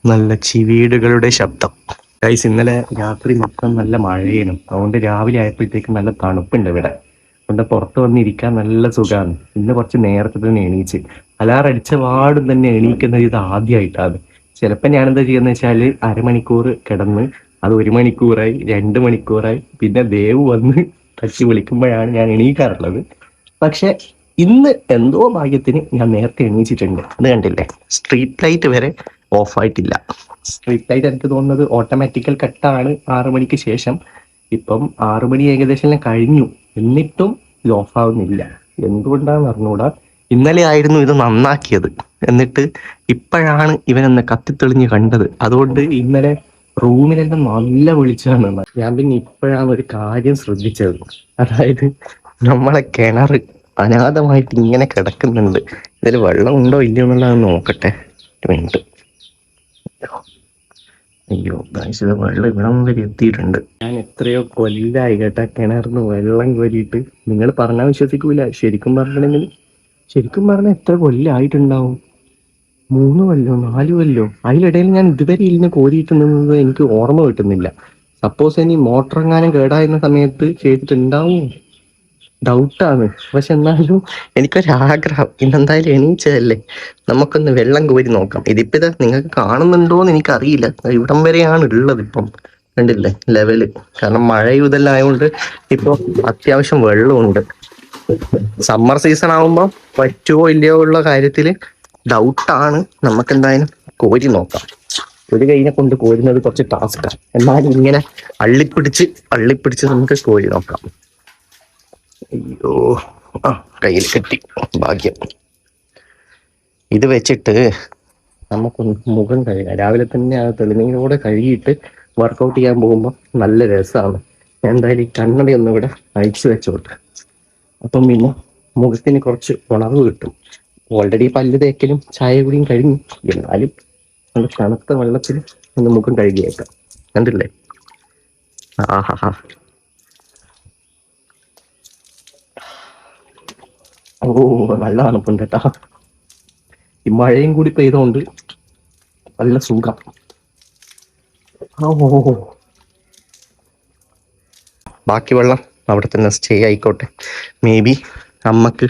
നല്ല ചിവീടുകളുടെ ശബ്ദം. ഗൈസ്, ഇന്നലെ രാത്രി മൊത്തം നല്ല മഴയാണ്. അതുകൊണ്ട് രാവിലെ ആയപ്പോഴത്തേക്ക് നല്ല തണുപ്പുണ്ട് ഇവിടെ. അതുകൊണ്ട് പുറത്ത് വന്നിരിക്കാൻ നല്ല സുഖമാണ്. ഇന്ന് കുറച്ച് നേരത്തെ തന്നെ എണീച്ച് അലാറം അടിച്ച പാടും തന്നെ എണീക്കുന്നത് ഇത് ആദ്യമായിട്ടാണ്. ചിലപ്പോൾ ഞാൻ എന്താ ചെയ്യുന്നത് വെച്ചാൽ അരമണിക്കൂർ കിടന്ന് അത് 1 മണിക്കൂറായി, 2 മണിക്കൂറായി, പിന്നെ ദേവ് വന്ന് തച്ച് വിളിക്കുമ്പോഴാണ് ഞാൻ എണീക്കാറുള്ളത്. പക്ഷെ ഇന്ന് എന്തോ ഭാഗ്യത്തിന് ഞാൻ നേരത്തെ എണീച്ചിട്ടുണ്ട്. അത് കണ്ടില്ലേ, സ്ട്രീറ്റ് ലൈറ്റ് വരെ ഓഫായിട്ടില്ല. സ്ട്രീറ്റ് ലൈറ്റ് എനിക്ക് തോന്നുന്നത് ഓട്ടോമാറ്റിക്കൽ കട്ടാണ് 6 മണിക്ക് ശേഷം. ഇപ്പം 6 മണി ഏകദേശം കഴിഞ്ഞു, എന്നിട്ടും ഇത് ഓഫാവുന്നില്ല. എന്തുകൊണ്ടാന്ന് അറിഞ്ഞൂടാ. ഇന്നലെ ആയിരുന്നു ഇത് നന്നാക്കിയത്, എന്നിട്ട് ഇപ്പോഴാണ് ഇവനെന്നെ കത്തിത്തെളിഞ്ഞ് കണ്ടത്. അതുകൊണ്ട് ഇന്നലെ റൂമിലെല്ലാം നല്ല വിളിച്ചാണ്. ഞാൻ പിന്നെ ഇപ്പോഴാണ് ഒരു കാര്യം ശ്രദ്ധിച്ചത്. അതായത് നമ്മളെ കിണർ അനാഥമായിട്ട് ഇങ്ങനെ കിടക്കുന്നുണ്ട്. ഇതിൽ വെള്ളം ഉണ്ടോ ഇല്ലയോ എന്നുള്ളത് നോക്കട്ടെ. വേണ്ട, അയ്യോ ഗൈസ്, ഇത് വെള്ളം ഇവിടം വരെ എത്തിയിട്ടുണ്ട്. ഞാൻ എത്രയോ കൊല്ലായി കേട്ടാ കിണറിന്ന് വെള്ളം കോരിയിട്ട്. നിങ്ങൾ പറഞ്ഞാൽ വിശ്വസിക്കൂല. ശരിക്കും പറഞ്ഞാൽ എത്ര കൊല്ലായിട്ടുണ്ടാവും? 3 കൊല്ലോ 4 കൊല്ലോ. അതിനിടയിൽ ഞാൻ ഇതുവരെ ഇരുന്ന് കോരിയിട്ടുണ്ടെന്നത് എനിക്ക് ഓർമ്മ കിട്ടുന്നില്ല. സപ്പോസ് ഇനി മോട്ടർ എങ്ങാനും കേടായിരുന്ന സമയത്ത് ചെയ്തിട്ടുണ്ടാവും, ഡൗട്ടാണ്. പക്ഷെ എന്നാലും എനിക്കൊരാഗ്രഹം, ഇന്നെന്തായാലും എണീച്ചതല്ലേ, നമുക്കൊന്ന് വെള്ളം കോരി നോക്കാം. ഇതിപ്പോ ഇതാ നിങ്ങൾക്ക് കാണുന്നുണ്ടോന്ന് എനിക്കറിയില്ല. ഇവിടം വരെയാണ് ഉള്ളത്. ഇപ്പം കണ്ടില്ലേ ലെവല്. കാരണം മഴയും ഇതെല്ലാം ആയതുകൊണ്ട് ഇപ്പൊ അത്യാവശ്യം വെള്ളമുണ്ട്. സമ്മർ സീസൺ ആകുമ്പോൾ പറ്റുമോ ഇല്ലയോ ഉള്ള കാര്യത്തില് ഡൗട്ടാണ്. നമുക്ക് എന്തായാലും കോരി നോക്കാം. ഒരു കൈനെ കൊണ്ട് കോരുന്നത് കുറച്ച് ടാസ്ക്കാണ്. എന്നാലും ഇങ്ങനെ അള്ളിപ്പിടിച്ച് നമുക്ക് കോരി നോക്കാം. അയ്യോ, കയ്യിൽ കെട്ടി, ഭാഗ്യം. ഇത് വെച്ചിട്ട് നമുക്കൊന്ന് മുഖം കഴുകാം. രാവിലെ തന്നെ ആ തെളിനീരോടെ കഴുകിയിട്ട് വർക്കൗട്ട് ചെയ്യാൻ പോകുമ്പോൾ നല്ല രസമാണ്. ഞാൻ എന്തായാലും ഈ കണ്ണട ഒന്നും ഇവിടെ അയച്ചു വെച്ചോട്ടെ. അപ്പം പിന്നെ മുഖത്തിന് കുറച്ച് ഉണർവ് കിട്ടും. ഓൾറെഡി പല്ല് തേക്കലും ചായ കുടിയും കഴിഞ്ഞു. എന്നാലും നല്ല തണുത്ത വെള്ളത്തിൽ ഒന്ന് മുഖം കഴുകിയേക്കാം. കണ്ടില്ലേ? ആഹാ, ഓ നല്ല തണുപ്പുണ്ട് കേട്ടാ. ഈ മഴയും കൂടി പെയ്തോണ്ട് നല്ല സുഖം. ഓ, ബാക്കി വെള്ളം അവിടെ തന്നെ സ്റ്റേ ആയിക്കോട്ടെ. മേ ബി അമ്മക്ക്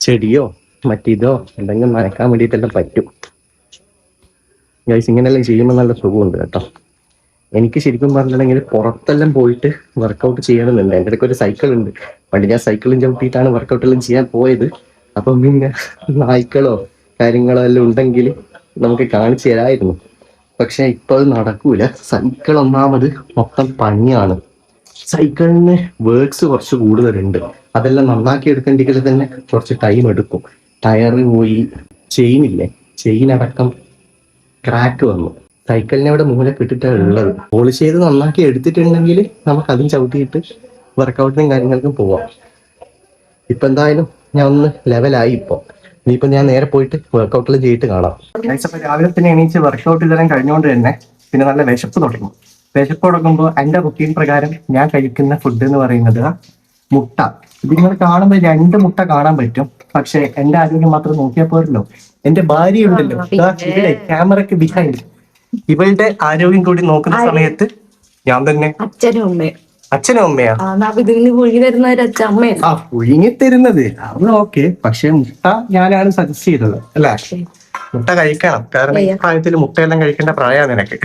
ചെടിയോ മറ്റിതോ എന്തെങ്കിലും നനക്കാൻ വേണ്ടിയിട്ടെല്ലാം പറ്റും. ഗൈസ്, ഇങ്ങനെല്ലാം ചെയ്യുമ്പോൾ നല്ല സുഖമുണ്ട് കേട്ടോ. എനിക്ക് ശരിക്കും പറഞ്ഞിട്ടുണ്ടെങ്കിൽ പുറത്തെല്ലാം പോയിട്ട് വർക്കൗട്ട് ചെയ്യണമെന്നുണ്ട്. എൻ്റെ അടുക്ക് ഒരു സൈക്കിൾ ഉണ്ട്. പണ്ട് ഞാൻ സൈക്കിളും ചവിട്ടിയിട്ടാണ് വർക്കൗട്ടെല്ലാം ചെയ്യാൻ പോയത്. അപ്പം പിന്നെ നായ്ക്കളോ കാര്യങ്ങളോ എല്ലാം ഉണ്ടെങ്കിൽ നമുക്ക് കാണിച്ചു തരാമായിരുന്നു. പക്ഷെ ഇപ്പൊ അത് നടക്കൂല. സൈക്കിൾ ഒന്നാമത് മൊത്തം പണിയാണ്. സൈക്കിളിന് വർക്ക്സ് കുറച്ച് കൂടുതലുണ്ട്. അതെല്ലാം നന്നാക്കി എടുക്കേണ്ടെങ്കിൽ തന്നെ കുറച്ച് ടൈം എടുക്കും. ടയറ് പോയി, ചെയിൻ അടക്കം ക്രാക്ക് വന്നു. സൈക്കിളിനെ അവിടെ മൂലക്കിട്ടിട്ടാണ് ഉള്ളത്. പോളിഷ് ചെയ്ത് നന്നാക്കി എടുത്തിട്ടുണ്ടെങ്കിൽ നമുക്ക് അതും ചവിട്ടിയിട്ട് വർക്കൗട്ടിനും കാര്യങ്ങൾക്കും പോവാം. ഇപ്പൊ എന്തായാലും ഞാൻ ഒന്ന് ലെവലായി. ഇനിയിപ്പോ ഞാൻ നേരെ പോയിട്ട് വർക്കൗട്ടിൽ ചെയ്തിട്ട് കാണാം. രാവിലെ തന്നെ എണീച്ച് വർക്കൗട്ട് ഇതെല്ലാം കഴിഞ്ഞുകൊണ്ട് തന്നെ പിന്നെ നല്ല വിശപ്പ് തുടങ്ങും. വിശപ്പ് തുടങ്ങുമ്പോൾ എൻ്റെ റുട്ടീൻ പ്രകാരം ഞാൻ കഴിക്കുന്ന ഫുഡ് എന്ന് പറയുന്നത് മുട്ട. ഇത് നിങ്ങൾ കാണുമ്പോൾ 2 മുട്ട കാണാൻ പറ്റും. പക്ഷെ എൻ്റെ ആരോഗ്യം മാത്രം നോക്കിയാൽ പോരല്ലോ. എൻ്റെ ഭാര്യ ഉണ്ടല്ലോ ഇവിടെ ക്യാമറക്ക് ബിഹൈൻഡ്, ഇവളുടെ ആരോഗ്യം കൂടി നോക്കുന്ന സമയത്ത് ഞാൻ തന്നെ അച്ഛനും അമ്മയാ പുഴുങ്ങി തരുന്നത്. അത് ഓക്കെ. പക്ഷെ മുട്ട ഞാനാണ് സജസ്റ്റ് ചെയ്തത് അല്ലേ? മുട്ട കഴിക്കണം. കാരണം ഈ പ്രായത്തിൽ മുട്ടയെല്ലാം കഴിക്കേണ്ട പ്രായമാണ് നിനക്ക്.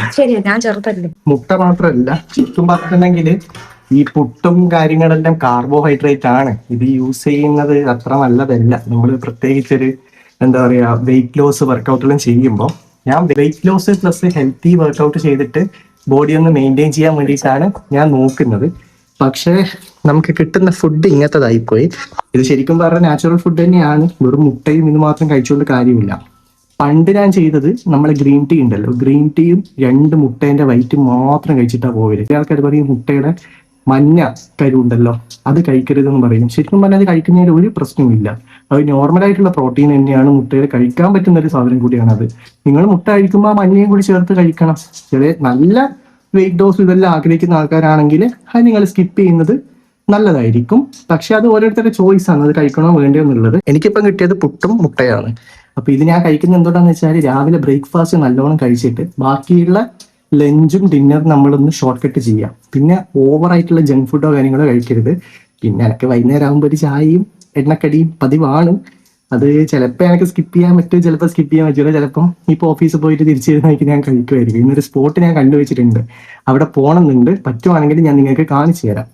മുട്ട മാത്രമല്ല, ചുറ്റും പറഞ്ഞിട്ടുണ്ടെങ്കിൽ ഈ പുട്ടും കാര്യങ്ങളെല്ലാം കാർബോഹൈഡ്രേറ്റ് ആണ്. ഇത് യൂസ് ചെയ്യുന്നത് അത്ര നല്ലതല്ല. നമ്മൾ പ്രത്യേകിച്ചൊരു എന്താ പറയാ വെയിറ്റ് ലോസ് വർക്കൗട്ടെല്ലാം ചെയ്യുമ്പോൾ ഞാൻ weight loss plus healthy workout ചെയ്തിട്ട് ബോഡി ഒന്ന് മെയിൻറ്റെയിൻ ചെയ്യാൻ വേണ്ടിയിട്ടാണ് ഞാൻ നോക്കുന്നത്. പക്ഷേ നമുക്ക് കിട്ടുന്ന ഫുഡ് ഇങ്ങനത്തതായിപ്പോയി. ഇത് ശരിക്കും പറഞ്ഞാൽ നാച്ചുറൽ ഫുഡ് തന്നെയാണ്. വെറും മുട്ടയും ഇത് മാത്രം കഴിച്ചുകൊണ്ട് കാര്യമില്ല. പണ്ട് ഞാൻ ചെയ്തത് നമ്മളെ ഗ്രീൻ ടീ ഉണ്ടല്ലോ, ഗ്രീൻ ടീയും 2 മുട്ടേന്റെ വൈറ്റ് മാത്രം കഴിച്ചിട്ടാണ് പോയത്. ആൾക്കാർ പറയും മുട്ടയുടെ മഞ്ഞ കരുണ്ടല്ലോ അത് കഴിക്കരുതെന്ന് പറയും. ശരിക്കും പറഞ്ഞാൽ അത് കഴിക്കുന്നതിൽ ഒരു പ്രശ്നമില്ല. അത് നോർമലായിട്ടുള്ള പ്രോട്ടീൻ തന്നെയാണ്. മുട്ടയിൽ കഴിക്കാൻ പറ്റുന്ന ഒരു സാധനം കൂടിയാണ് അത്. നിങ്ങൾ മുട്ട കഴിക്കുമ്പോൾ ആ മഞ്ഞയും കൂടി ചേർത്ത് കഴിക്കണം. ചില നല്ല വെയിറ്റ് ലോസ് ഇതെല്ലാം ആഗ്രഹിക്കുന്ന ആൾക്കാരാണെങ്കിൽ അത് നിങ്ങൾ സ്കിപ്പ് ചെയ്യുന്നത് നല്ലതായിരിക്കും. പക്ഷെ അത് ഓരോരുത്തരുടെ ചോയ്സ് ആണ്, അത് കഴിക്കണോ വേണ്ടയോ എന്നുള്ളത്. എനിക്കിപ്പം കിട്ടിയത് പുട്ടും മുട്ടയാണ്. അപ്പൊ ഇത് ഞാൻ കഴിക്കുന്നത് എന്തുകൊണ്ടാന്ന് വെച്ചാൽ രാവിലെ ബ്രേക്ക്ഫാസ്റ്റ് നല്ലോണം കഴിച്ചിട്ട് ബാക്കിയുള്ള ലഞ്ചും ഡിന്നറും നമ്മളൊന്ന് ഷോർട്ട് കട്ട് ചെയ്യാം. പിന്നെ ഓവറായിട്ടുള്ള ജങ്ക് ഫുഡോ കാര്യങ്ങളോ കഴിക്കരുത്. പിന്നെ എനിക്ക് വൈകുന്നേരം ആകുമ്പോൾ ഒരു ചായയും എണ്ണക്കടിയും പതിവാണ്. അത് ചിലപ്പോൾ എനിക്ക് സ്കിപ്പ് ചെയ്യാൻ പറ്റും, ചിലപ്പോൾ സ്കിപ്പ് ചെയ്യാൻ പറ്റില്ല. ചിലപ്പം ഇപ്പോൾ ഓഫീസിൽ പോയിട്ട് തിരിച്ചു വരുന്നതായിരിക്കും ഞാൻ കഴിക്കുമായിരിക്കും. ഇന്നൊരു സ്പോട്ട് ഞാൻ കണ്ടുവച്ചിട്ടുണ്ട്, അവിടെ പോകണമെന്നുണ്ട്. പറ്റുവാണെങ്കിൽ ഞാൻ നിങ്ങൾക്ക് കാണിച്ചു തരാം.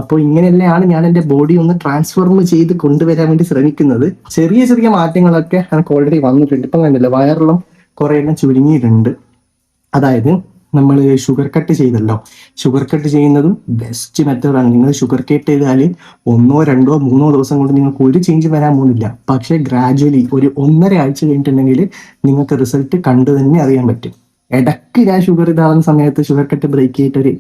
അപ്പോൾ ഇങ്ങനെയല്ലാണ് ഞാൻ എൻ്റെ ബോഡി ഒന്ന് ട്രാൻസ്ഫോർം ചെയ്ത് കൊണ്ടുവരാൻ വേണ്ടി ശ്രമിക്കുന്നത്. ചെറിയ ചെറിയ മാറ്റങ്ങളൊക്കെ എനിക്ക് ഓൾറെഡി വന്നിട്ടുണ്ട്. ഇപ്പം കണ്ടില്ല, വയറെല്ലാം കുറേ എണ്ണം ചുരുങ്ങിയിട്ടുണ്ട്. അതായത് നമ്മൾ ഷുഗർ കട്ട് ചെയ്തല്ലോ, ഷുഗർ കട്ട് ചെയ്യുന്നതും ബെസ്റ്റ് മെത്തേഡാണ്. നിങ്ങൾ ഷുഗർ കട്ട് ചെയ്താൽ 1, 2, 3 ദിവസം കൊണ്ട് നിങ്ങൾക്ക് ഒരു ചേഞ്ച് വരാൻ പോകുന്നില്ല. പക്ഷേ ഗ്രാജുവലി ഒരു 1.5 ആഴ്ച കഴിഞ്ഞിട്ടുണ്ടെങ്കിൽ നിങ്ങൾക്ക് റിസൾട്ട് കണ്ടു തന്നെ അറിയാൻ പറ്റും. ഇടയ്ക്ക് ഞാൻ ഷുഗർ ഇതാവുന്ന സമയത്ത് ഷുഗർ കട്ട് ബ്രേക്ക് ചെയ്തിട്ട്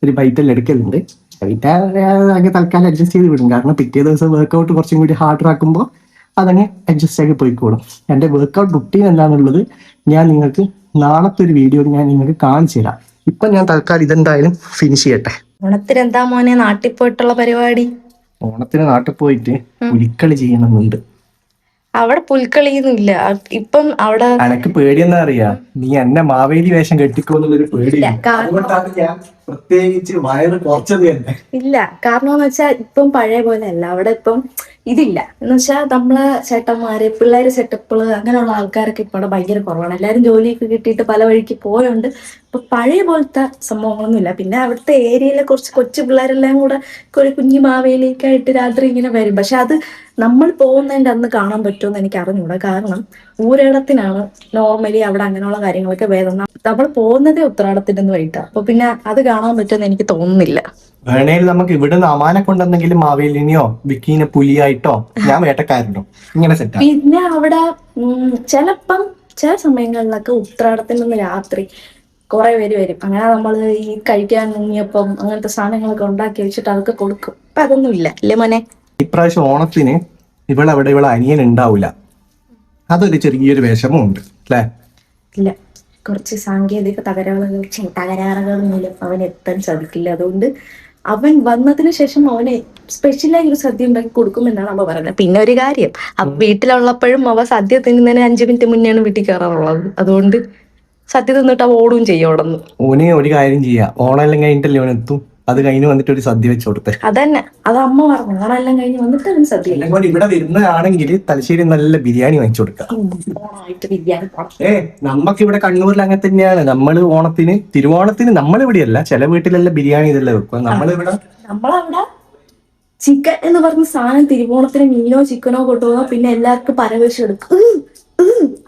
ഒരു ബൈറ്റെല്ലാം എടുക്കലുണ്ട്. അങ്ങനെ തൽക്കാലം അഡ്ജസ്റ്റ് ചെയ്ത് വിടും. കാരണം പിറ്റേ ദിവസം വർക്കൗട്ട് കുറച്ചും കൂടി ഹാർഡർ ആക്കുമ്പോൾ അതങ്ങ് അഡ്ജസ്റ്റ് ആക്കി പോയിക്കോളും. എൻ്റെ വർക്കൗട്ട് റുട്ടീൻ എന്താണെന്നുള്ളത് ഞാൻ നിങ്ങൾക്ക് നാളത്തെ ഒരു വീഡിയോ ഞാൻ നിങ്ങൾക്ക് കാണിച്ചു തരാം. ഇപ്പൊ ഞാൻ തൽക്കാലം ഇതെന്തായാലും ഫിനിഷ് ചെയ്യട്ടെ. ഓണത്തിന് എന്താ മോനെ നാട്ടിൽ പോയിട്ടുള്ള പരിപാടി? ഓണത്തിന് നാട്ടിൽ പോയിട്ട് പുലിക്കളി ചെയ്യണമെന്നുണ്ട്. അവിടെ പുൽക്കളിയൊന്നും ഇല്ല ഇപ്പം. അവിടെ എനക്ക് പേടിയെന്നാ അറിയാ, നീ എന്നെ മാവേലി വേഷം കെട്ടിക്കോന്നുള്ളൊരു പേടി. അതുകൊണ്ടാണ് ഞാൻ പ്രത്യേകിച്ച് വയറ് കുറച്ചത് തന്നെ. ഇല്ല, കാരണം എന്ന് വെച്ചാൽ ഇപ്പം പഴയ പോലെ അല്ല. അവിടെ ഇപ്പം ഇതില്ല എന്ന് വെച്ചാൽ നമ്മളെ ചേട്ടന്മാര് പിള്ളേര് സെറ്റപ്പുകള് അങ്ങനെയുള്ള ആൾക്കാരൊക്കെ ഇപ്പൊ അവിടെ ഭയങ്കര കുറവാണ്. എല്ലാരും ജോലിയൊക്കെ കിട്ടിയിട്ട് പല വഴിക്ക് പോയോണ്ട് ഇപ്പൊ പഴയ പോലത്തെ സംഭവങ്ങളൊന്നും ഇല്ല. പിന്നെ അവിടുത്തെ ഏരിയയിലെ കുറച്ച് കൊച്ചു പിള്ളേരെല്ലാം കൂടെ ഒരു കുഞ്ഞു മാവേലിയൊക്കെ ആയിട്ട് രാത്രി ഇങ്ങനെ വരും. പക്ഷെ അത് നമ്മൾ പോകുന്നതിന്റെ അന്ന് കാണാൻ പറ്റുമെന്ന് എനിക്ക് അറിഞ്ഞൂടാ. കാരണം ഊരടത്തിനാണ് നോർമലി അവിടെ അങ്ങനെയുള്ള കാര്യങ്ങളൊക്കെ വേദന. നമ്മൾ പോകുന്നതേ ഉത്രാടത്തിന്റെ അന്ന് വൈകിട്ടാണ്. അപ്പൊ പിന്നെ അത് കാണാൻ പറ്റുമെന്ന് എനിക്ക് തോന്നുന്നില്ല. വേണേൽ നമുക്ക് ഇവിടുന്ന് അമാനെ കൊണ്ടെന്തെങ്കിലും മാവേലിനെയോ വിക്കീനെ പുലിയായിട്ടോ ഞാൻ വേട്ടക്കാരനോ ഇങ്ങനെ സെറ്റ്. പിന്നെ അവിടെ ചിലപ്പം ചില സമയങ്ങളിലൊക്കെ ഉത്രാടത്തിനൊന്ന് രാത്രി കുറെ പേര് വരും. അങ്ങനെ നമ്മൾ ഈ കഴിക്കാൻ മുങ്ങിയപ്പം അങ്ങനത്തെ സാധനങ്ങളൊക്കെ ഉണ്ടാക്കി വെച്ചിട്ട് അതൊക്കെ കൊടുക്കും. അപ്പൊ അതൊന്നും ഇല്ല അല്ലേ മോനെ? ഇപ്രാവശ്യം ഓണത്തിന് ഇവിടെ അനിയൻ ഉണ്ടാവില്ല. അതൊരു ചെറിയൊരു വിഷമമുണ്ട് അല്ലേ? ഇല്ല, കുറച്ച് സാങ്കേതിക തകരാറുകൾ മൂലം അവൻ എത്താൻ സാധിക്കില്ല. അതുകൊണ്ട് അവൻ വന്നതിന് ശേഷം അവനെ സ്പെഷ്യലായി ഒരു സദ്യ ഉണ്ടാക്കി കൊടുക്കുമെന്നാണ് അമ്മ പറയുന്നത്. പിന്നെ ഒരു കാര്യം, വീട്ടിലുള്ളപ്പോഴും അവ സദ്യ തിന്നുന്നതിന് 5 മിനിറ്റ് മുന്നെയാണ് വീട്ടിൽ കയറാറുള്ളത്. അതുകൊണ്ട് സദ്യ തിന്നിട്ട് അവ ഓടും ചെയ്യും അവിടെ നിന്ന്. ഓന് ഒരു കാര്യം ചെയ്യാം, ഓണെല്ലാം കഴിഞ്ഞിട്ടല്ലേ ഓൻ എത്തും. അത് കഴിഞ്ഞ് വന്നിട്ട് ഒരു സദ്യ വെച്ച് കൊടുത്തേ. അതന്നെ, അത് അമ്മ പറഞ്ഞു. ഓണെല്ലാം കഴിഞ്ഞ് വന്നിട്ട് അവൻ സദ്യ. ഇവിടെ വരുന്നതാണെങ്കിൽ തലശ്ശേരി നല്ല ബിരിയാണി വാങ്ങിച്ചു കൊടുക്കാം. നമ്മക്ക് ഇവിടെ കണ്ണൂരിൽ അങ്ങനെ തന്നെയാണ്. നമ്മള് ഓണത്തിന് തിരുവോണത്തിന് നമ്മളിവിടെയല്ല, ചില വീട്ടിലെല്ലാം ബിരിയാണി ഇതെല്ലാം വെക്കുക. നമ്മളവിടെ ചിക്കൻ എന്ന് പറഞ്ഞ സാധനം തിരുവോണത്തിന് മീനോ ചിക്കനോ കൊണ്ടുപോകാം. പിന്നെ എല്ലാവർക്കും പരവേശം എടുക്കും.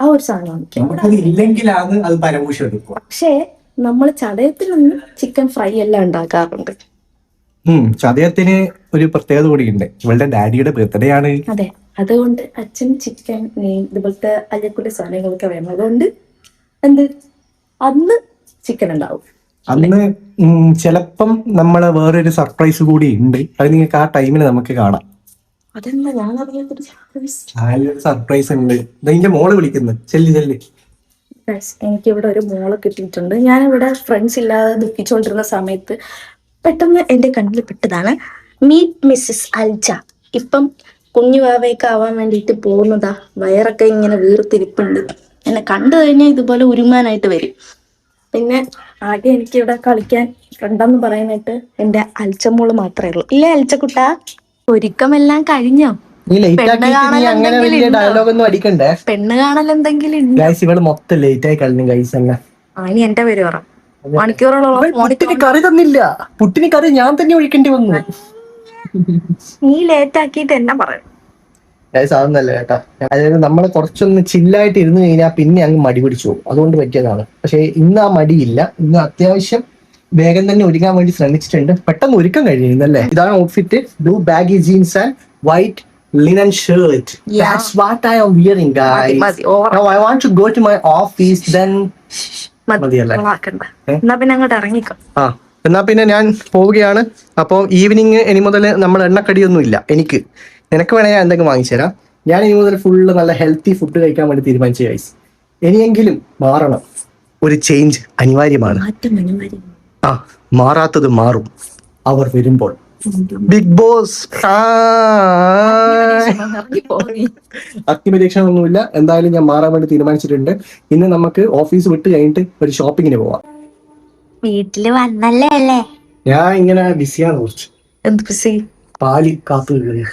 ആ ഒരു സാധനമാണ് ഇല്ലെങ്കിലാണ് അത് പരവേശം എടുക്കുക. പക്ഷേ നമ്മൾ ചതയത്തിലൊന്ന് ചിക്കൻ ഫ്രൈ എല്ലാം ഉണ്ടാക്കാറുണ്ട്. ചതയത്തിന് ഒരു പ്രത്യേകത കൂടിയുണ്ട്. ഇവളുടെ ഡാഡിയുടെ ബർത്ത്ഡേ ആണ്. അതെ, അതുകൊണ്ട് അച്ഛൻ ചിക്കൻ ഇതുപോലത്തെ അല്ലക്കുള്ള സാധനങ്ങളൊക്കെ വേണം. അതുകൊണ്ട് അന്ന് ചിക്കൻ ഉണ്ടാവും. അന്ന് ചിലപ്പം നമ്മള് വേറൊരു സർപ്രൈസ് കൂടി ഉണ്ട്. അത് നിങ്ങൾക്ക് ആ ടൈമിൽ നമുക്ക് കാണാം. അതെന്താ ഞാൻ അറിയാത്തൊരു സർപ്രൈസ് ഉണ്ട്. ഇതിന്റെ മോള് വിളിക്കുന്നത്. ചെല്ലി എനിക്കിവിടെ ഒരു മോള് കിട്ടിയിട്ടുണ്ട്. ഞാനിവിടെ ഫ്രണ്ട്സ് ഇല്ലാതെ ദുഃഖിച്ചുകൊണ്ടിരുന്ന സമയത്ത് പെട്ടെന്ന് എന്റെ കണ്ണിൽ പെട്ടതാണ് മീറ്റ് മിസ്സസ് അൽജ. ഇപ്പം കുഞ്ഞു വാവയൊക്കെ ആവാൻ വേണ്ടിയിട്ട് പോകുന്നതാ. വയറൊക്കെ ഇങ്ങനെ വീർത്തിരിപ്പുണ്ട്. എന്നെ കണ്ടു കഴിഞ്ഞാൽ ഇതുപോലെ ഉരുമാനായിട്ട് വരും. പിന്നെ ആകെ എനിക്കിവിടെ കളിക്കാൻ ഫ്രണ്ടെന്ന് പറയാനായിട്ട് എന്റെ അൽച്ചമോള് മാത്രമേ ഉള്ളൂ. ഇല്ലേ അൽച്ചക്കുട്ടാ? ഒരുക്കമെല്ലാം കഴിഞ്ഞോ? പെണ്ണ് കാണൽ എന്തെങ്കിലും മൊത്തം ലേറ്റ് ആയി കളഞ്ഞു ഗൈസ്. ഇനി എന്റെ പേര് പറ. മണിക്കൂറോളം കറി തന്നില്ല. പുട്ടിന് കറി ഞാൻ തന്നെ ഒഴിക്കേണ്ടി വന്നു. നീ ലേറ്റ് ആക്കിയിട്ട് എന്നാ പറയും ഗൈസ്? അതൊന്നല്ല കേട്ടാ. അതായത് നമ്മള് കുറച്ചൊന്ന് ചില്ലായിട്ട് ഇരുന്ന് കഴിഞ്ഞാൽ പിന്നെ അങ്ങ് മടി പിടിച്ചു പോകും. അതുകൊണ്ട് പറ്റിയതാണ്. പക്ഷെ ഇന്ന് ആ മടിയില്ല. ഇന്ന് അത്യാവശ്യം വേഗം തന്നെ ഒരുക്കാൻ വേണ്ടി ശ്രമിച്ചിട്ടുണ്ട്. പെട്ടെന്ന് ഒരുക്കം കഴിയുന്നല്ലേ. ഇതാണ് outfit. Blue baggy jeans and white linen shirt. That's what I am wearing, guys. Now I want to go to my office. Then എന്നാ പിന്നെ അങ്ങോട്ട് ഇറങ്ങിക്കോ. എന്നാ പിന്നെ ഞാൻ പോവുകയാണ്. അപ്പോൾ ഈവനിങ് ഇനി മുതൽ നമ്മൾ എണ്ണക്കടിയൊന്നും ഇല്ല. നിനക്ക് വേണേൽ ഞാൻ എന്തെങ്കിലും വാങ്ങിച്ചു തരാം. ഞാൻ ഇനി മുതൽ ഫുള്ള് നല്ല ഹെൽത്തി ഫുഡ് കഴിക്കാൻ വേണ്ടി തീരുമാനിച്ചു ഗൈസ്. ഇനിയെങ്കിലും മാറണം. ഒരു ചേഞ്ച് അനിവാര്യമാണ്. മാറാത്തത് മാറും അവർ വരുമ്പോൾ. ബിഗ് ബോസ് ഇറങ്ങിപ്പോ നീ. അഗ്നിപരീക്ഷണം ഒന്നുമില്ല. എന്തായാലും ഞാൻ മാറാൻ വേണ്ടി തീരുമാനിച്ചിട്ടുണ്ട്. ഇന്ന് നമുക്ക് ഓഫീസ് വിട്ട് കഴിഞ്ഞിട്ട് ഒരു ഷോപ്പിങ്ങിന് പോവാം. വീട്ടില് വന്നല്ലേ അല്ലേ? ഞാൻ ഇങ്ങനെ ബിസിയാണ് കുറച്ച്. എന്ത് ബിസി? പാല് കാത്തു നിൽക്കുന്നു.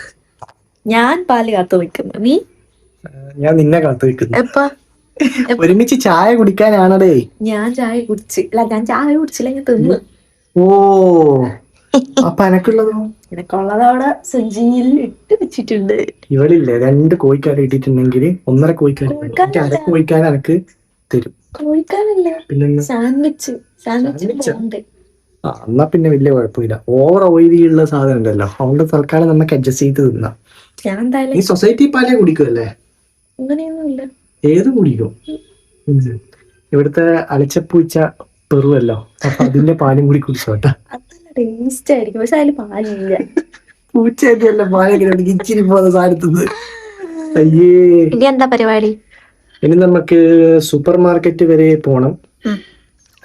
ഞാൻ പാല് കാത്തു നിൽക്കുന്നു. നീ? ഞാൻ നിന്നെ കാത്തു നിൽക്കുന്നു. എപ്പാ? ഒരുമിച്ച് ചായ കുടിക്കാനാണടേ. ഞാൻ ചായ കുടിച്ചില്ല. ഞാൻ ചായ കുടിച്ചില്ല, ഞാൻ തിന്നു. ഓ, അപ്പൊ എനക്കുള്ളതോ? എനക്കുള്ളത് അവിടെ സഞ്ചിയിൽ ഇട്ട് വെച്ചിട്ടുണ്ട്. ഇവളില്ലേ 2 കോഴിക്കാട് ഇട്ടിട്ടുണ്ടെങ്കിൽ 1.5 കോഴിക്കാട് അര കോഴിക്കാട് എനക്ക് തരും. കോഴിക്കാനല്ലേ? പിന്നെ സാൻഡ്വിച്ച്. എന്നാ പിന്നെ വലിയ കുഴപ്പമില്ല. ഓവർ ഓയിലി ഉള്ള സാധനം ഉണ്ടല്ലോ, അതുകൊണ്ട് തൽക്കാലം നമുക്ക് അഡ്ജസ്റ്റ് ചെയ്ത് തിന്നാം. ഞാൻ എന്തായാലും ഈ സൊസൈറ്റി പാലേ കുടിക്കുമല്ലേ? അങ്ങനെയൊന്നുമില്ല. ഏത് കുടിക്കും? ഇവിടുത്തെ അലച്ചപ്പൂച്ച പെറുവല്ലോ, അപ്പൊ അതിന്റെ പാലും കൂടി കുടിച്ചോട്ടാ. ടേസ്റ്റ് ആയിരിക്കും, പക്ഷെ അതിൽ പാലില്ല. പൂച്ചയല്ല പാലെങ്ങനെ ഇച്ചിരി പോകുന്ന സാധനത്തുനിന്ന്. അയ്യേ. ഇനി എന്താ പരിപാടി? ഇനി നമുക്ക് സൂപ്പർ മാർക്കറ്റ് വരെ പോണം.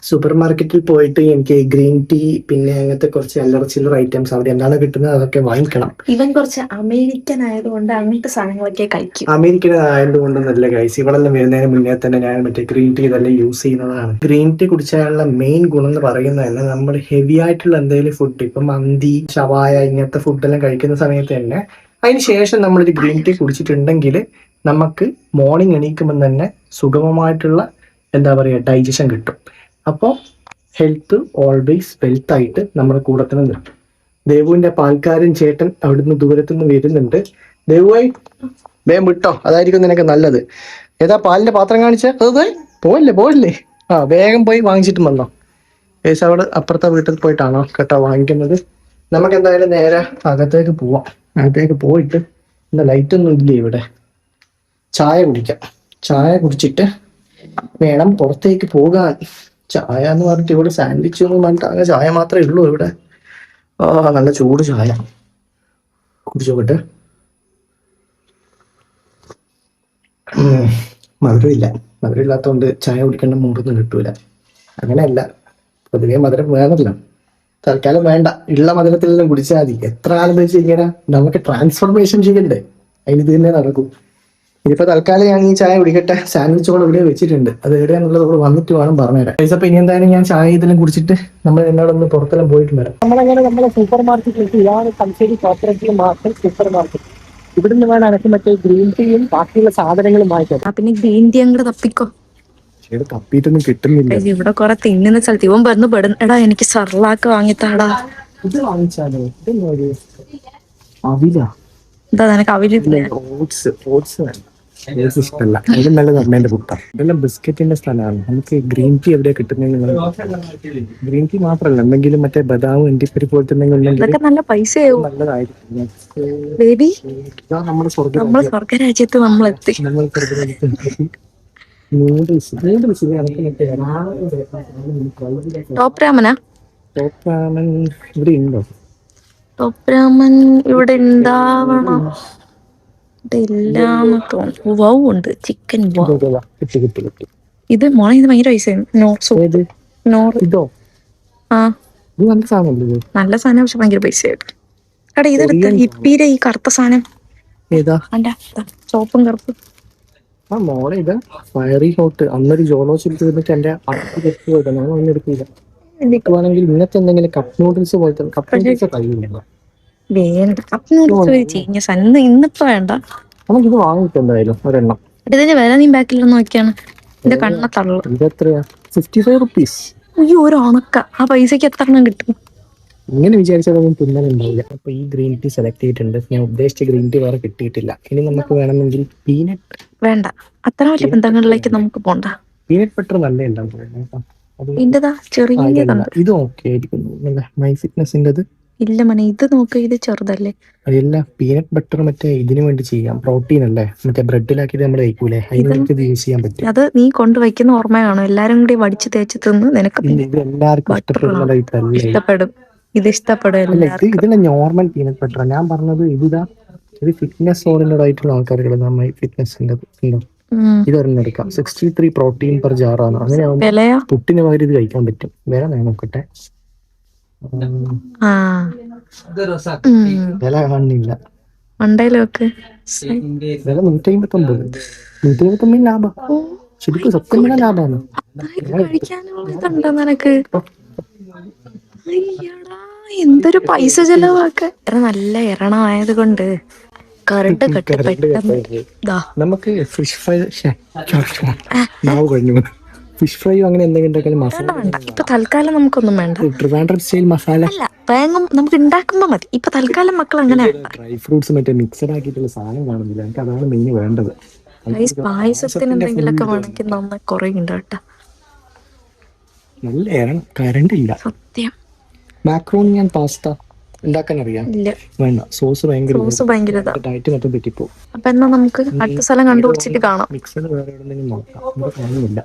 സൂപ്പർ മാർക്കറ്റിൽ പോയിട്ട് എനിക്ക് ഗ്രീൻ ടീ പിന്നെ അങ്ങനത്തെ കുറച്ച് അല്ലറ ചില്ലറ ഐറ്റംസ് അവിടെ എന്താണ് കിട്ടുന്നത് അതൊക്കെ വാങ്ങിക്കണം. ഇവൻ കുറച്ച് അമേരിക്കൻ ആയതുകൊണ്ട് അങ്ങനത്തെ സാധനങ്ങളൊക്കെ കഴിക്കും. അമേരിക്കൻ ആയതുകൊണ്ട് നല്ല ഗൈസ്, ഇവിടെല്ലാം വരുന്നതിന് മുന്നേ തന്നെ ഞാൻ മറ്റേ ഗ്രീൻ ടീ തന്നെ യൂസ് ചെയ്യുന്നതാണ്. ഗ്രീൻ ടീ കുടിച്ചാലുള്ള മെയിൻ ഗുണം എന്ന് പറയുന്നത് തന്നെ നമ്മൾ ഹെവി ആയിട്ടുള്ള എന്തെങ്കിലും ഫുഡ്, ഇപ്പൊ മന്തി, ഷവായ ഇങ്ങനത്തെ ഫുഡെല്ലാം കഴിക്കുന്ന സമയത്ത് തന്നെ അതിന് ശേഷം നമ്മളൊരു ഗ്രീൻ ടീ കുടിച്ചിട്ടുണ്ടെങ്കിൽ നമുക്ക് മോർണിംഗ് എണീക്കുമ്പോൾ തന്നെ സുഗമമായിട്ടുള്ള എന്താ പറയുക ഡൈജഷൻ കിട്ടും. അപ്പോൾ ഹെൽത്ത് ഓൾവേസ് വെൽത്ത് ആയിട്ട് നമ്മുടെ കൂടെ തന്നെ നിൽക്കും. ദേവുവിന്റെ പാൽക്കാരൻ ചേട്ടൻ അവിടുന്ന് ദൂരത്തുനിന്ന് വരുന്നുണ്ട്. ദേവുവായി വേഗം വിട്ടോ, അതായിരിക്കും നിനക്ക് നല്ലത്. ഏതാ പാലിന്റെ പാത്രം കാണിച്ചത്? പോയില്ലേ. വേഗം പോയി വാങ്ങിച്ചിട്ട് വന്നോ. ഏസ് അവിടെ അപ്പുറത്തെ വീട്ടിൽ പോയിട്ടാണോ കേട്ടോ വാങ്ങിക്കുന്നത്. നമുക്ക് എന്തായാലും നേരെ അകത്തേക്ക് പോവാം. അകത്തേക്ക് പോയിട്ട് എന്താ ലൈറ്റ് ഒന്നും ഇല്ലേ ഇവിടെ. ചായ കുടിക്കാം. ചായ കുടിച്ചിട്ട് വേണം പുറത്തേക്ക് പോകാൻ. ചായ എന്ന് പറഞ്ഞിട്ട് ഇവിടെ സാൻഡ്വിച്ച് ഒന്നും പറഞ്ഞിട്ട് അങ്ങനെ ചായ മാത്രമേ ഉള്ളൂ ഇവിടെ. നല്ല ചൂട് ചായ കുടിച്ചോട്ടെ. മധുരമില്ലാത്തതുകൊണ്ട് ചായ കുടിക്കേണ്ട മൂടൊന്നും കിട്ടൂല. അങ്ങനെയല്ല, പൊതുവെ മധുരം വേണമല്ലോ. തൽക്കാലം വേണ്ട, ഉള്ള മധുരത്തിലെല്ലാം കുടിച്ചാൽ മതി. എത്ര കാലം വെച്ച് ഇങ്ങനെ നമുക്ക് ട്രാൻസ്ഫോർമേഷൻ ചെയ്യണ്ടേ, അതിന് തന്നെ നടക്കും. ഇനിയിപ്പോ തൽക്കാലം ഞാൻ ഈ ചായ കുടിക്കട്ടെ. സാൻഡ്വിച്ചോടെ ഇവിടെ വെച്ചിട്ടുണ്ട്, അത് എവിടെയാണുള്ളത് ഇവിടെ വന്നിട്ട് വേണം പറഞ്ഞുതരാം. അപ്പൊ ഇനി എന്തായാലും ഞാൻ ചായ ഇതെല്ലാം കുടിച്ചിട്ട് നമ്മൾ എന്നോടൊന്ന് പുറത്തെല്ലാം പോയിട്ട് വരാം. നമ്മളങ്ങനെ നമ്മുടെ സൂപ്പർ മാർക്കറ്റിലേക്ക്, ഇതാണ് Thalassery cooperative market super market. ഇവിടുന്ന് വേണം എനിക്ക് മറ്റേ ഗ്രീൻ ടീയും ബാക്കിയുള്ള സാധനങ്ങളും വാങ്ങിക്കാം. പിന്നെ ഗ്രീൻ ടീ അങ്ങോട്ട് തപ്പിക്കോ. തപ്പിയിട്ടൊന്നും കിട്ടുന്നില്ല. ഇവിടെ കുറെ തിന്നുന്ന സ്ഥലത്ത് ഇവൻ വന്ന് പെടുന്നടാ. എനിക്ക് സർലാക്ക് വാങ്ങിത്താടാ. ഇത് വാങ്ങിച്ചാലോ? അവില. എന്താ നിനക്ക് അവിലില്ലേ? ഓട്സ് വേണ്ട, ഇഷ്ടമല്ല. അതിലും നല്ലത് അമ്മേന്റെ പുട്ട. ഇതെല്ലാം ബിസ്ക്കറ്റിന്റെ സ്ഥലമാണ്. നമുക്ക് ഗ്രീൻ ടീ എവിടെയാ കിട്ടുന്നെങ്കിൽ, ഗ്രീൻ ടീ മാത്രമല്ല എന്തെങ്കിലും മറ്റേ ബദാം അണ്ടിപ്പരിപ്പ് പോലത്തെ ഇതൊക്കെ നല്ല പൈസയാവും. നല്ലതായിരിക്കും. ബേബി, നമ്മുടെ സ്വർഗരാജ്യത്ത് നമ്മളെത്തി. ടോപ്പ് രാമനാ? ടോപ്പ് രാമൻ ഇവിടെ ഉണ്ടോ? ടോപ്പ് രാമൻ ഇവിടെ ഉണ്ടാവണം. ഉണ്ട് ചിക്കൻ. ഇത് മോളെ ഇത് ഭയങ്കര പൈസയാണ്. നല്ല സാധനം, പക്ഷെ ഭയങ്കര പൈസയായിട്ട്. എടാ ഇതെടുത്ത ഹിപ്പിയുടെ ഈ കറുത്ത സാധനം ചോപ്പും കറുപ്പും. മോളെ ഇത് ഫയറി ഹോട്ട്. അന്നൊരു ജോലോ ചിരിച്ച് വന്നിട്ട് എന്റെ എടുക്കില്ല. എടുക്കുവാണെങ്കിൽ ഇന്നത്തെ എന്തെങ്കിലും കപ്പ് നൂഡിൽസ് പോലത്തെ കപ്പ് നൂഡിൽസ് കഴിയില്ല. വേണ്ട കപ്പ് നൂഡിൽസ് ഇന്നിപ്പോ വേണ്ട. നമുക്കിത് വാങ്ങിക്കും എന്തായാലും ഒരെണ്ണം. ഇതിന്റെ വില നീ ബാക്കിൽ നോക്കിയാണ് എന്റെ കണ്ണ തള്ളു. ഇത് എത്രയാ? 55 rupees. അയ്യോ, ഒരു ഉണക്ക. ആ പൈസക്ക് എത്ര എണ്ണം കിട്ടും? ഇങ്ങനെ വിചാരിച്ചതൊന്നും തിന്നാനുണ്ടാവില്ല. അപ്പൊ ഈ ഗ്രീൻ ടീ സെലക്ട് ചെയ്തിട്ടുണ്ട്. ഞാൻ ഉദ്ദേശിച്ച ഗ്രീൻ ടീ വേറെ കിട്ടിയിട്ടില്ല. ഇനി നമുക്ക് വേണമെങ്കിൽ പീനട്ട്. വേണ്ട, അത്ര വലിയ ബന്ധങ്ങളിലേക്ക് നമുക്ക് പോണ്ട. പീനട്ട് ബട്ടർ നല്ല ഉണ്ടാവും. ഇതിന്റെതാ ചെറിയതുണ്ട്. ഇത് ഓക്കെ ആയിരിക്കും. മൈ ഫിറ്റ്നസിന്റെ ഇല്ല മനെ, ഇത് നോക്ക്, ഇത് ചെറുതല്ലേ. അതല്ല, പീനട്ട് ബട്ടർ മറ്റേ ഇതിനു വേണ്ടി ചെയ്യാം. പ്രോട്ടീൻ അല്ലേ, മറ്റേ ബ്രെഡിലാക്കിയിട്ട് നമ്മൾ കഴിക്കൂലേ, അതിനൊക്കെ ഇത് യൂസ് ചെയ്യാൻ പറ്റും. അത് നീ കൊണ്ടുവയ്ക്കുന്ന ഓർമ്മയാണോ? എല്ലാരും കൂടി വടിച്ച് തേച്ച് തിന്ന് നിനക്ക് ഇത് എല്ലാവർക്കും ഇഷ്ടപ്പെടും. ഇത് ഇഷ്ടപ്പെടും. ഇതിന്റെ നോർമൽ പീനട്ട് ബട്ടർ ഞാൻ പറഞ്ഞത്. ഇത് ഫിറ്റ്നസ് ഓറിയന്റഡ് ആയിട്ടുള്ള ആൾക്കാർക്ക് നമ്മൾ ഫിറ്റ്നസിന്റെ ഉണ്ടോ, ഇതൊരെണ്ണം എടുക്കാം. 63 പ്രോട്ടീൻ പെർ ജാറാണ്. അങ്ങനെ പുട്ടിന് പകരം ഇത് കഴിക്കാൻ പറ്റും. വേറെ ഞാൻ നോക്കട്ടെ. വില കാണില്ല. മണ്ടയിലൊക്കെ വില 159. 159 ലാഭം. ശരിക്കും സത്യം പറഞ്ഞാൽ ലാഭമാണ്. കഴിക്കാനുള്ള ഇതുണ്ടോ നിനക്ക്? അയ്യടാ, എന്തൊരു പൈസ ചെലവാക്ക. നല്ല എറണമായത് കൊണ്ട് കറണ്ട് കട്ട് പെട്ടെന്ന്. നമുക്ക് ഫിഷ് ഫ്രൈ നാവ് കഴിഞ്ഞു. ഫിഷ് ഫ്രൈ അങ്ങനെ എന്തെങ്കിലും മസാല വേണ്ട, ഇപ്പൊ തൽക്കാലം നമുക്കൊന്നും വേണ്ട. ട്രിവാൻഡ്രം സ്റ്റൈൽ മസാല അല്ല, വേഗം നമുക്ക് ഉണ്ടാക്കുമ്പോ മതി. ഇപ്പൊ തൽക്കാലം മക്കൾ അങ്ങനെ ഡ്രൈ ഫ്രൂട്ട്സ് മറ്റേ മിക്സഡ് ആക്കിയിട്ടുള്ള സാധനം കാണുന്നില്ല. എനിക്ക് അതാണ് മെയിൻ വേണ്ടത്. പായസത്തിന് എന്തെങ്കിലുമൊക്കെ വേണമെങ്കിൽ നന്നായി കുറേ ഉണ്ട് കേട്ടോ. നല്ല കറണ്ട് ഇല്ല സത്യം. മാക്രോണി ഞാൻ പാസ്ത ഉണ്ടാക്കാൻ അറിയാം. ഇല്ല, വേണ്ട, സോസ് ഭയങ്കര ഡയറ്റ് മൊത്തം തെറ്റിപ്പോ. അപ്പൊ എന്നാ നമുക്ക് അടുത്ത സ്ഥലം കണ്ടുപിടിച്ചിട്ട് കാണാം. മിക്സഡ് വേറെ എവിടെയെങ്കിലും നോക്കാം. നമുക്ക് കാണുന്നില്ല.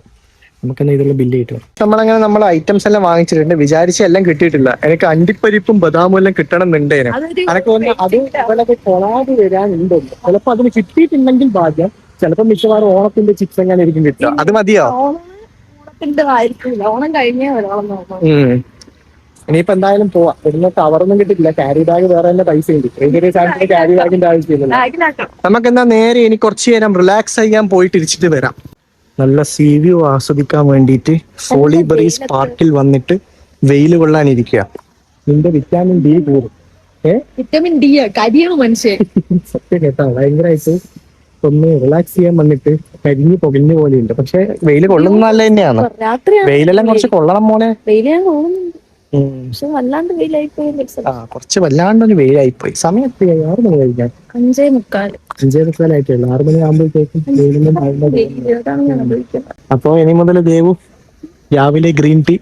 നമുക്കെന്നാ ഇതിലുള്ള ബില്ല് കിട്ടും. നമ്മളങ്ങനെ നമ്മളെ ഐറ്റംസ് എല്ലാം വാങ്ങിച്ചിട്ടുണ്ട്. വിചാരിച്ച എല്ലാം കിട്ടിയിട്ടില്ല. എനിക്ക് അണ്ടിപ്പരിപ്പും ബദാമും എല്ലാം കിട്ടണം എന്നുണ്ടേനെ. എനിക്ക് തോന്നുന്നു അത് ഇവിടെ കൊളാബ് വരാനുണ്ടോ. ചിലപ്പോ അതിന് കിട്ടിയിട്ടുണ്ടെങ്കിൽ ഭാഗ്യം. ചിലപ്പോ മിക്കവാറും ഓണത്തിന്റെ ചിപ്സ് എങ്ങനെ ആയിരിക്കും കിട്ടുക. അത് മതിയോ? ഓണം കഴിഞ്ഞേ വരാം. ഇനിയിപ്പോ എന്തായാലും പോവാം. ഇവിടുന്ന് കവറൊന്നും കിട്ടിയില്ല. ക്യാരി ബാഗ് വേറെ തന്നെ പൈസ ഉണ്ട്. സാധനത്തിന് ക്യാരി ബാഗിന്റെ ആവശ്യമില്ല. നമുക്ക് എന്താ നേരെ ഇനി കുറച്ചു നേരം റിലാക്സ് ചെയ്യാൻ പോയിട്ട് ഇരിച്ചിട്ട് വരാം. നല്ല സീ വ്യൂ ആസ്വദിക്കാൻ വേണ്ടിയിട്ട് സോളിബറീസ് പാർക്കിൽ വന്നിട്ട് വെയിൽ കൊള്ളാനിരിക്കുക. നിന്റെ വിറ്റാമിൻ ഡി കൂടും. വിറ്റാമിൻ ഡി കരിയാണ് മനുഷ്യൻ. സത്യം കേട്ടോ, ഭയങ്കരമായിട്ട് ഒന്ന് റിലാക്സ് ചെയ്യാൻ വന്നിട്ട് കരിഞ്ഞു പൊകിഞ്ഞ പോലെയുണ്ട്. പക്ഷെ വെയിൽ കൊള്ളുന്ന നല്ല തന്നെയാണ്. വെയിലെല്ലാം കുറച്ച് കൊള്ളണം മോനെ. പക്ഷെ വല്ലാണ്ട് വെയിലായിപ്പോയി. കുറച്ച് വല്ലാണ്ടൊരു വെയിലായിപ്പോയി. സമയം എത്തിയായി 6 മണി കഴിഞ്ഞാൽ 5:45 ആയിട്ടുള്ളൂ. 6 മണി ആകുമ്പോഴത്തേക്കും അപ്പൊ ഇനി മുതൽ ദേവു രാവിലെ ഗ്രീൻ ടീ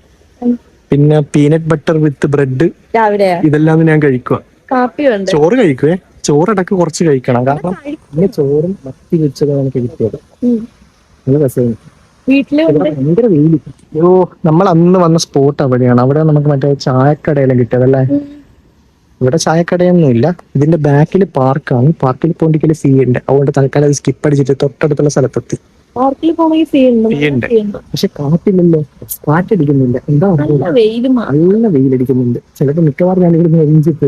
പിന്നെ പീനട്ട് ബട്ടർ വിത്ത് ബ്രെഡ് ഇതെല്ലാം ഞാൻ കഴിക്കുക. ചോറ് കഴിക്കുവേ. ചോറിടക്ക് കുറച്ച് കഴിക്കണം. കാരണം പിന്നെ ചോറും മത്തി വെച്ചതാണ് എനിക്ക് കിട്ടിയത്. നല്ല രസമാണ്. ഭയങ്കര വെയില്. നമ്മൾ അന്ന് വന്ന സ്പോട്ട് അവിടെയാണ്. അവിടെ നമുക്ക് മറ്റേ ചായക്കടയെല്ലാം കിട്ടിയതല്ലേ. ഇവിടെ ചായക്കടയൊന്നും ഇല്ല. ഇതിന്റെ ബാക്കിൽ പാർക്കാണ്. പാർക്കിൽ പോകേണ്ട ഫീ ഉണ്ട്. അതുകൊണ്ട് തൽക്കാലം അത് സ്കിപ്പ് അടിച്ചിട്ട് തൊട്ടടുത്തുള്ള സ്ഥലത്തെത്തി. പക്ഷെ കാറ്റില്ലല്ലോ, കാറ്റടിക്കുന്നില്ല. എന്താ നല്ല വെയിലടിക്കുന്നുണ്ട്. ചിലപ്പോ മിക്കവാറും ഞാൻ ഇവിടുന്ന് എരിഞ്ചിട്ട്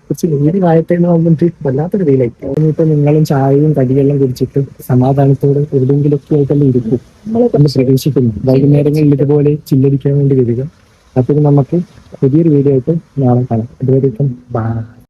കുറച്ച് വെയിൽ കായത്തേന്ന് വന്നിട്ട് വല്ലാത്തൊരു വെയിലായി. ഇപ്പൊ നിങ്ങളും ചായയും കടിയെല്ലാം കുടിച്ചിട്ട് സമാധാനത്തോടെ എവിടെയെങ്കിലൊക്കെ ആയിട്ടെല്ലാം ഇരിക്കും എന്ന് പ്രതീക്ഷിക്കുന്നു. വൈകുന്നേരങ്ങളിൽ ഇതുപോലെ ചില്ലടിക്കാൻ വേണ്ടി വരിക. അപ്പൊ നമുക്ക് പുതിയൊരു വീഡിയോ ആയിട്ട് നാളെ കാണാം. ഇതുവരെയും ബൈ.